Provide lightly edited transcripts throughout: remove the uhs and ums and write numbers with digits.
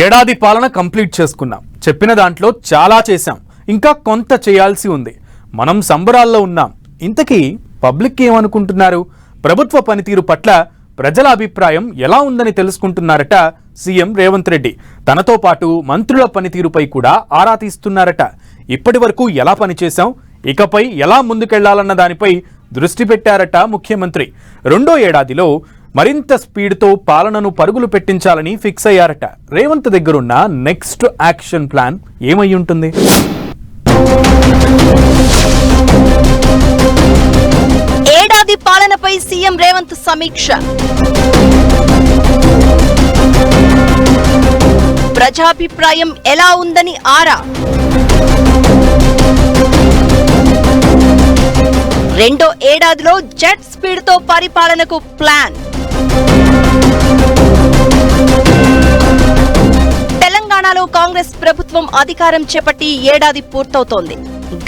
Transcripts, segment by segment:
ఏడాది పాలన కంప్లీట్ చేసుకున్నాం. చెప్పిన దాంట్లో చాలా చేశాం, ఇంకా కొంత చేయాల్సి ఉంది. మనం సంబరాల్లో ఉన్నాం. ఇంతకీ పబ్లిక్ ఏమనుకుంటున్నారు? ప్రభుత్వ పనితీరు పట్ల ప్రజల అభిప్రాయం ఎలా ఉందని తెలుసుకుంటున్నారట సీఎం రేవంత్ రెడ్డి. తనతో పాటు మంత్రుల పనితీరుపై కూడా ఆరా తీస్తున్నారట. ఇప్పటి వరకు ఎలా పనిచేశాం, ఇకపై ఎలా ముందుకెళ్లాలన్న దానిపై దృష్టి పెట్టారట ముఖ్యమంత్రి. రెండో ఏడాదిలో మరింత స్పీడ్తో పాలనను పరుగులు పెట్టించాలని ఫిక్స్ అయ్యారట. రేవంత్ దగ్గరున్న నెక్స్ట్ యాక్షన్ ప్లాన్ ఏమై ఉంటుంది? ఏడాది పాలనపై సీఎం రేవంత్ సమీక్ష. ప్రజాభిప్రాయం ఎలా ఉందని ఆరా. రెండో ఏడాదిలో జెట్ స్పీడ్ తో పరిపాలనకు ప్లాన్. తెలంగాణలో కాంగ్రెస్ ప్రభుత్వం అధికారం చేపట్టి ఏడాది పూర్తవుతోంది.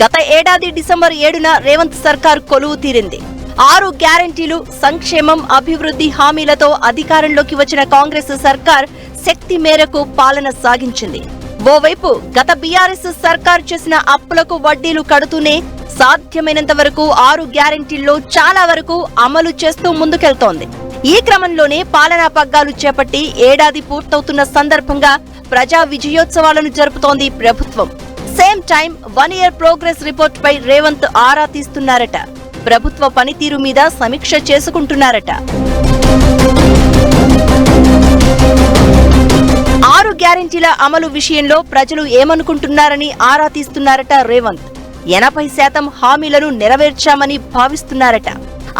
గత ఏడాది డిసెంబర్ 7న రేవంత్ సర్కార్ కొలువు తీరింది. 6 గ్యారంటీలు, సంక్షేమం, అభివృద్ధి హామీలతో అధికారంలోకి వచ్చిన కాంగ్రెస్ సర్కార్ శక్తి మేరకు పాలన సాగించింది. ఓవైపు గత బీఆర్ఎస్ సర్కార్ చేసిన అప్పులకు వడ్డీలు కడుతూనే సాధ్యమైనంత వరకు 6 గ్యారంటీల్లో చాలా వరకు అమలు చేస్తూ ముందుకెళ్తోంది. ఈ క్రమంలోనే పాలనా పగ్గాలు చేపట్టి ఏడాది పూర్తవుతున్న సందర్భంగా ప్రజా విజయోత్సవాలను జరుపుతోంది ప్రభుత్వం. Same time 1 year progress report పై రేవంత్ ఆరా తీస్తున్నారట. ప్రభుత్వ పనితీరు మీద సమీక్ష చేసుకుంటున్నారట. 6 గ్యారంటీల అమలు విషయంలో ప్రజలు ఏమనుకుంటున్నారని ఆరా తీస్తున్నారట రేవంత్. 80% హామీలను నెరవేర్చామని భావిస్తున్నారట.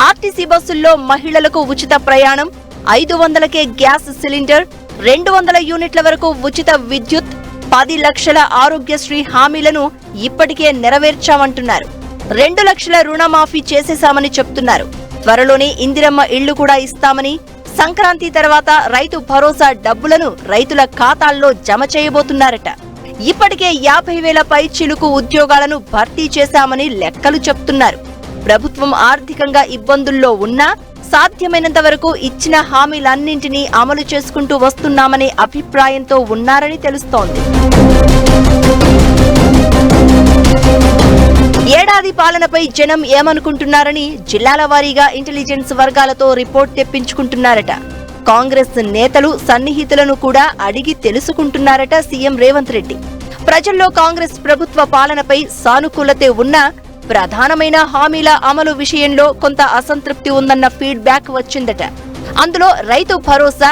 ఆర్టీసీ బస్సుల్లో మహిళలకు ఉచిత ప్రయాణం, 500కే గ్యాస్ సిలిండర్, 200 యూనిట్ల వరకు ఉచిత విద్యుత్, 10 లక్షల ఆరోగ్యశ్రీ హామీలను ఇప్పటికే నెరవేర్చామంటున్నారు. 2 లక్షల రుణమాఫీ చేసేశామని చెప్తున్నారు. త్వరలోనే ఇందిరమ్మ ఇళ్లు కూడా ఇస్తామని, సంక్రాంతి తర్వాత రైతు భరోసా డబ్బులను రైతుల ఖాతాల్లో జమ చేయబోతున్నారట. ఇప్పటికే 50,000 పైచిలుకు ఉద్యోగాలను భర్తీ చేశామని లెక్కలు చెప్తున్నారు. ప్రభుత్వం ఆర్థికంగా ఇబ్బందుల్లో ఉన్నా సాధ్యమైనంత వరకు ఇచ్చిన హామీలన్నింటినీ అమలు చేసుకుంటూ వస్తున్నామనే అభిప్రాయంతో ఉన్నారని తెలుస్తోంది. ఏడాది పాలనపై జనం ఏమనుకుంటున్నారని జిల్లాల వారీగా ఇంటెలిజెన్స్ వర్గాలతో రిపోర్ట్ తెప్పించుకుంటున్నారట. కాంగ్రెస్ నేతలు, సన్నిహితులను కూడా అడిగి తెలుసుకుంటున్నారట సీఎం రేవంత్ రెడ్డి. ప్రజల్లో కాంగ్రెస్ ప్రభుత్వ పాలనపై సానుకూలతే ఉన్నా ప్రధానమైన హామీల అమలు విషయంలో కొంత అసంతృప్తి ఉందన్న ఫీడ్బ్యాక్ వచ్చిందట. అందులో రైతు భరోసా,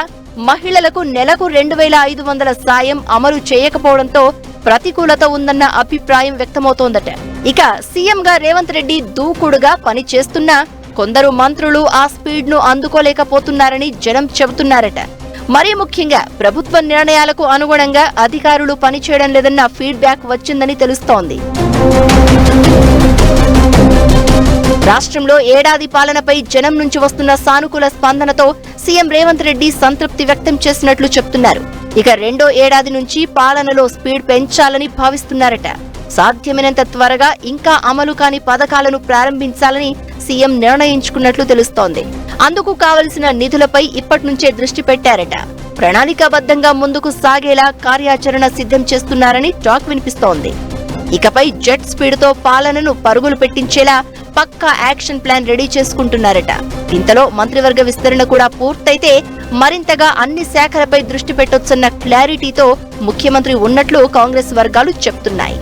మహిళలకు నెలకు 2,500 సాయం అమలు చేయకపోవడంతో ప్రతికూలత ఉందన్న అభిప్రాయం వ్యక్తమవుతోందట. ఇక సీఎంగా రేవంత్ రెడ్డి దూకుడుగా పనిచేస్తున్నా కొందరు మంత్రులు ఆ స్పీడ్ ను అందుకోలేకపోతున్నారని జనం చెబుతున్నారట. మరీ ముఖ్యంగా ప్రభుత్వ నిర్ణయాలకు అనుగుణంగా అధికారులు పనిచేయడం లేదన్న ఫీడ్బ్యాక్ వచ్చిందని తెలుస్తోంది. రాష్ట్రంలో ఏడాది పాలనపై జనం నుంచి వస్తున్న సానుకూల స్పందనతో సీఎం రేవంత్ రెడ్డి సంతృప్తి వ్యక్తం చేసినట్లు చెప్తున్నారు. ఇక రెండో ఏడాది నుంచి పాలనలో స్పీడ్ పెంచాలని భావిస్తున్నారట. సాధ్యమైనంత త్వరగా ఇంకా అమలు కాని పథకాలను ప్రారంభించాలని సీఎం నిర్ణయించుకున్నట్లు తెలుస్తోంది. అందుకు కావలసిన నిధులపై ఇప్పటి నుంచే దృష్టి పెట్టారట. ప్రణాళికాబద్ధంగా ముందుకు సాగేలా కార్యాచరణ సిద్ధం చేస్తున్నారని టాక్ వినిపిస్తోంది. ఇకపై జెట్ స్పీడ్ తో పాలనను పరుగులు పెట్టించేలా పక్కా యాక్షన్ ప్లాన్ రెడీ చేసుకుంటున్నారట. ఇంతలో మంత్రివర్గ విస్తరణ కూడా పూర్తయితే మరింతగా అన్ని శాఖలపై దృష్టి పెట్టొచ్చన్న క్లారిటీతో ముఖ్యమంత్రి ఉన్నట్లు కాంగ్రెస్ వర్గాలు చెప్తున్నాయి.